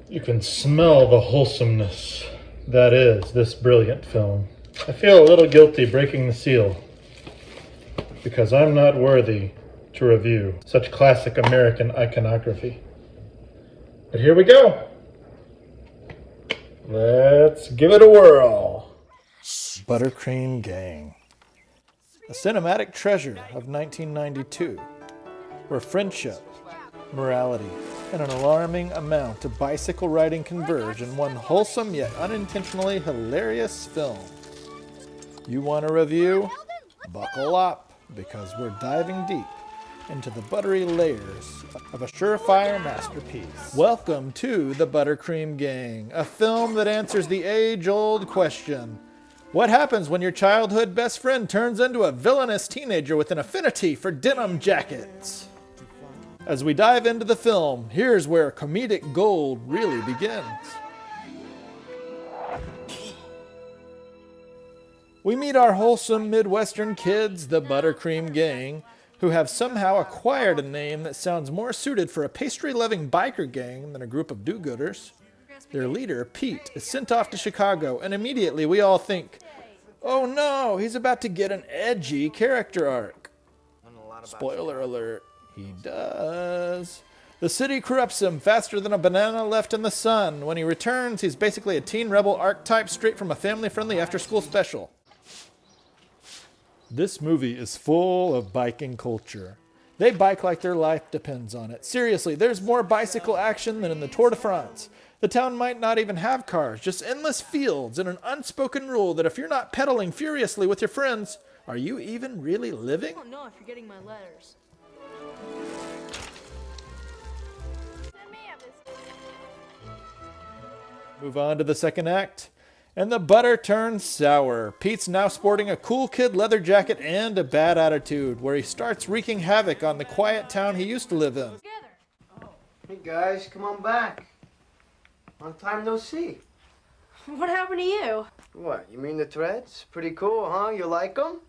You can smell the wholesomeness that is this brilliant film. I feel a little guilty breaking the seal because I'm not worthy to review such classic American iconography. But here we go. Let's give it a whirl. ButterCream Gang. A cinematic treasure of 1992, where friendship, morality, and an alarming amount of bicycle riding converge in one wholesome yet unintentionally hilarious film. You want a review? Buckle up, because we're diving deep into the buttery layers of a surefire masterpiece. Welcome to the ButterCream Gang, a film that answers the age-old question: what happens when your childhood best friend turns into a villainous teenager with an affinity for denim jackets? As we dive into the film, here's where comedic gold really begins. We meet our wholesome Midwestern kids, the ButterCream Gang, who have somehow acquired a name that sounds more suited for a pastry-loving biker gang than a group of do-gooders. Their leader, Pete, is sent off to Chicago, and immediately we all think, oh no, he's about to get an edgy character arc. Spoiler alert, he does. The city corrupts him faster than a banana left in the sun. When he returns, he's basically a teen rebel archetype straight from a family-friendly after-school special. This movie is full of biking culture. They bike like their life depends on it. Seriously, there's more bicycle action than in the Tour de France. The town might not even have cars, just endless fields and an unspoken rule that if you're not pedaling furiously with your friends, are you even really living? I don't know if you're getting my letters. Move on to the second act, and the butter turns sour. Pete's now sporting a cool kid leather jacket and a bad attitude, where he starts wreaking havoc on the quiet town he used to live in. Hey guys, come on back. Long time no see. What happened to you? What, you mean the threads? Pretty cool, huh? You like them?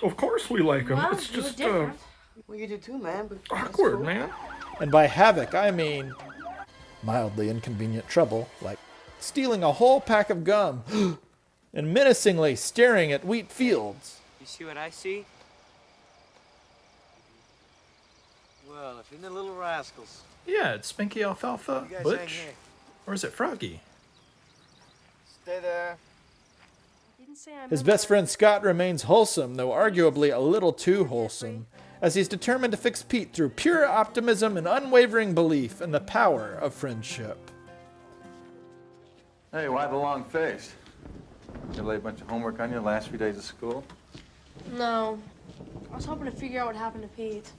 Of course we like him. Well, It's you just look different. Well, you do too, man. But that's awkward, cool. man. And by havoc, I mean mildly inconvenient trouble, like stealing a whole pack of gum and menacingly staring at wheat fields. You see what I see? Well, if you're the little rascals. Yeah, it's Spinky Alfalfa, You guys hang Butch, here. or is it Froggy? Stay there. Didn't say I His meant best that. friend Scott remains wholesome, though arguably a little too wholesome, as he's determined to fix Pete through pure optimism and unwavering belief in the power of friendship. Hey, why the long face? You lay a bunch of homework on you the last few days of school? No. I was hoping to figure out what happened to Pete.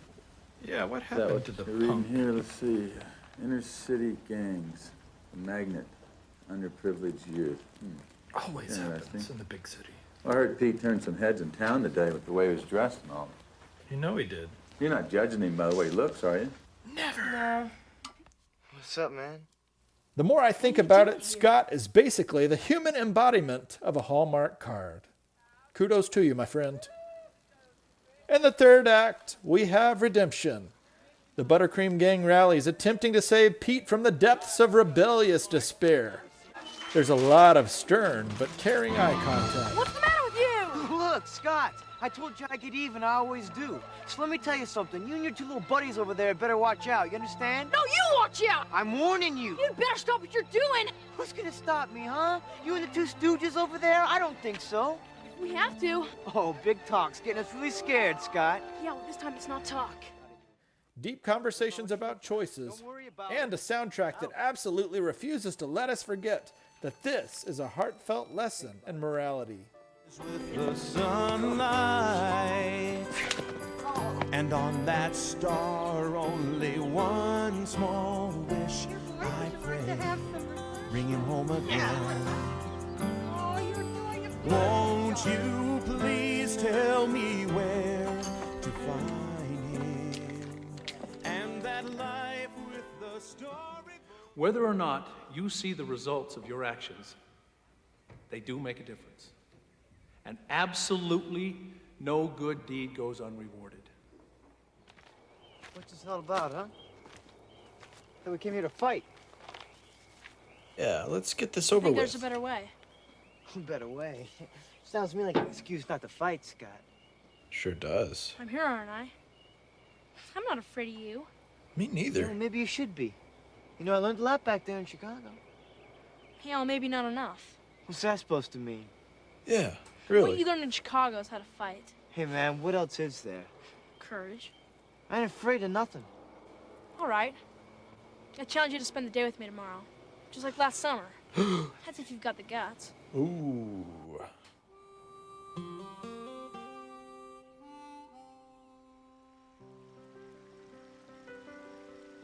Yeah, what Is that happened what to the you're reading punk? here? Let's see. Inner city gangs. The magnet. Underprivileged youth. Always happens Interesting. in the big city. I heard Pete turned some heads in town today with the way he was dressed and all. You know he did. You're not judging him by the way he looks, are you? Never. No. What's up, man? The more I think about it, Scott is basically the human embodiment of a Hallmark card. Kudos to you, my friend. In the third act, we have redemption. The ButterCream Gang rallies, attempting to save Pete from the depths of rebellious despair. There's a lot of stern but caring eye contact. What's the matter with you? Look, Scott. I told you I get even. I always do. So let me tell you something. You and your two little buddies over there better watch out. You understand? No, you watch out! I'm warning you. You better stop what you're doing! Who's gonna stop me, huh? You and the two stooges over there? I don't think so. We have to. Oh, big talk's getting us really scared, Scott. Yeah, well, this time it's not talk. Deep conversations about choices, Don't worry about and a it. soundtrack that absolutely refuses to let us forget that this is a heartfelt lesson in morality. The sunlight, and on that star only one small wish I pray, bring him home again. Won't you please tell me where to find him, and that life with the story. Whether or not you see the results of your actions, they do make a difference. And absolutely no good deed goes unrewarded. What's this all about, huh? Hey, we came here to fight. Yeah, let's get this I over think with. there's a better way. Better way. Sounds to me like an excuse not to fight, Scott. Sure does. I'm here, aren't I? I'm not afraid of you. Me neither. Well, maybe you should be. You know, I learned a lot back there in Chicago. Hell, maybe not enough. What's that supposed to mean? Yeah, What really. you learned in Chicago is how to fight. Hey, man, what else is there? Courage. I ain't afraid of nothing. All right. I challenge you to spend the day with me tomorrow. Just like last summer. That's if you've got the guts. Ooh.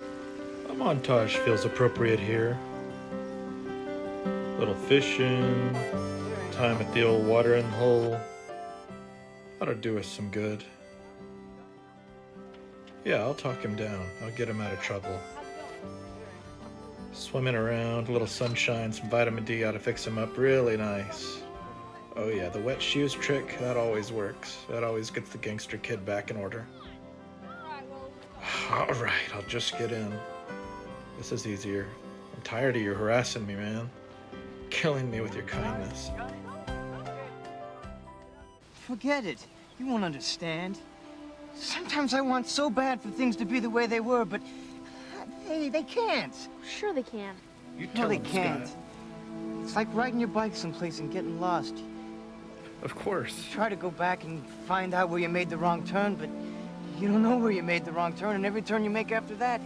A montage feels appropriate here. Little fishing, time at the old watering hole. Ought to do us some good. Yeah, I'll talk him down. I'll get him out of trouble. Swimming around, a little sunshine, some vitamin D ought to fix him up really nice. Oh yeah, the wet shoes trick, that always works. That always gets the gangster kid back in order. Alright, I'll just get in. This is easier. I'm tired of you harassing me, man. Killing me with your kindness. Forget it. You won't understand. Sometimes I want so bad for things to be the way they were, but they can't. Sure they can. You No, tell they him, can't. Scott. It's like riding your bike someplace and getting lost. Of course. Try to go back and find out where you made the wrong turn, but you don't know where you made the wrong turn, and every turn you make after that,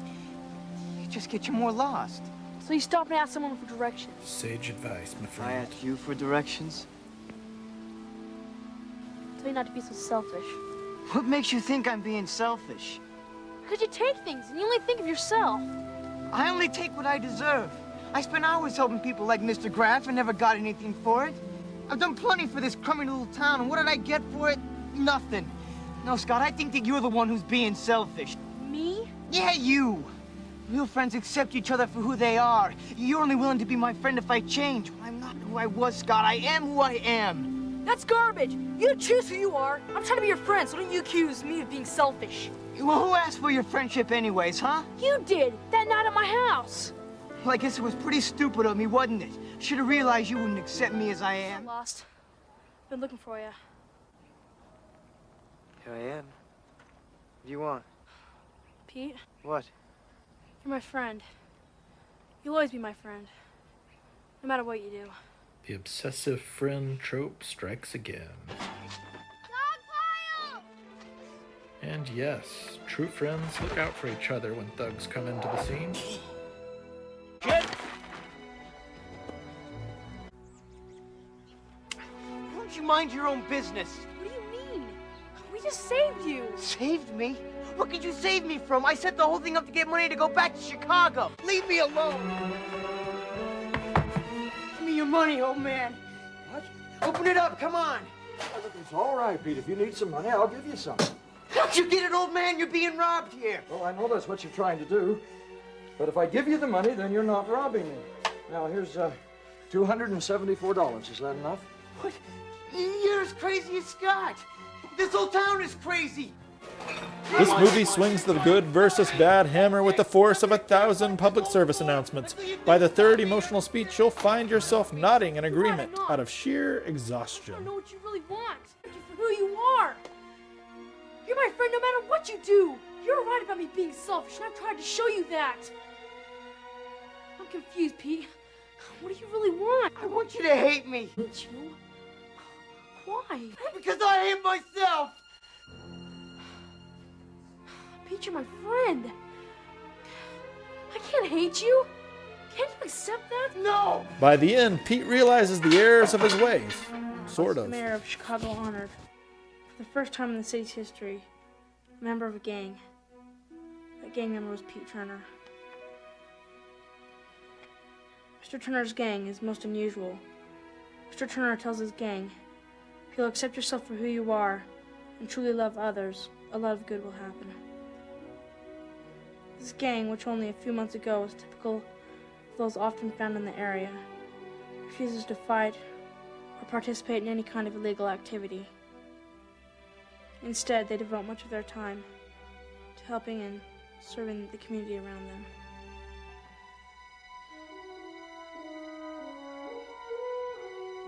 you just get you more lost. So you stop and ask someone for directions. Sage advice, my I friend. asked you for directions. Tell you not to be so selfish. What makes you think I'm being selfish? Because you take things and you only think of yourself. I only take what I deserve. I spent hours helping people like Mr. Graff and never got anything for it. I've done plenty for this crummy little town, and what did I get for it? Nothing. No, Scott, I think that you're the one who's being selfish. Me? Yeah, you. Real friends accept each other for who they are. You're only willing to be my friend if I change. Well, I'm not who I was, Scott. I am who I am. That's garbage. You choose who you are. I'm trying to be your friend, so don't you accuse me of being selfish. Well, who asked for your friendship anyways, huh? You did, that night at my house. Well, I guess it was pretty stupid of me, wasn't it? Should have realized you wouldn't accept me as I am. I'm lost. Been looking for you. Here I am. What do you want? Pete, What? you're my friend. You'll always be my friend. No matter what you do. The obsessive friend trope strikes again. And yes, true friends look out for each other when thugs come into the scene. Kid! Why don't you mind your own business? What do you mean? We just saved you. Saved me? What could you save me from? I set the whole thing up to get money to go back to Chicago. Leave me alone. Give me your money, old man. What? Open it up, come on. Look, it's all right, Pete. If you need some money, I'll give you some. Don't you get it, old man? You're being robbed here. Well, I know that's what you're trying to do. But if I give you the money, then you're not robbing me. Now, here's $274. Is that enough? What? You're as crazy as Scott. This whole town is crazy. This movie swings the good versus bad hammer with the force of 1,000 public service announcements. By the third emotional speech, you'll find yourself nodding in agreement out of sheer I exhaustion. don't know what you really want. Thank you for who you are. You're my friend no matter what you do. You're right about me being selfish, and I've tried to show you that. I'm confused, Pete. What do you really want? I want you to hate me. Hate you? Why? Because I hate myself. Pete, you're my friend. I can't hate you. Can't you accept that? No. By the end, Pete realizes the errors of his ways. Sort The of. mayor of Chicago honored, for the first time in the city's history, a member of a gang. That gang member was Pete Turner. Mr. Turner's gang is most unusual. Mr. Turner tells his gang, if you'll accept yourself for who you are and truly love others, a lot of good will happen. This gang, which only a few months ago was typical of those often found in the area, refuses to fight or participate in any kind of illegal activity. Instead, they devote much of their time to helping and serving the community around them.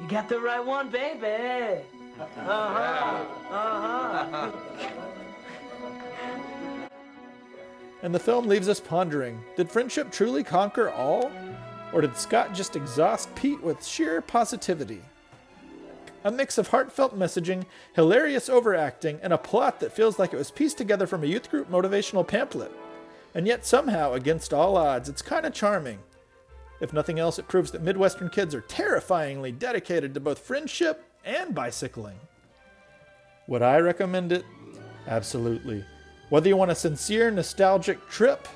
You got the right one, baby. And the film leaves us pondering, did friendship truly conquer all? Or did Scott just exhaust Pete with sheer positivity? A mix of heartfelt messaging, hilarious overacting, and a plot that feels like it was pieced together from a youth group motivational pamphlet. And yet somehow, against all odds, it's kind of charming. If nothing else, it proves that Midwestern kids are terrifyingly dedicated to both friendship and bicycling. Would I recommend it? Absolutely. Whether you want a sincere, nostalgic trip,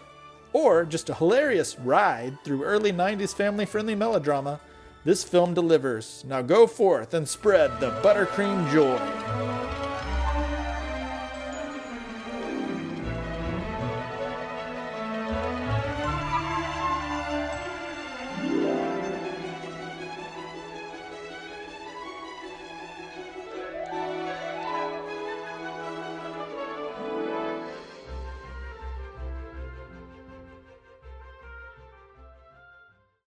or just a hilarious ride through early 90s family-friendly melodrama, this film delivers. Now go forth and spread the buttercream joy.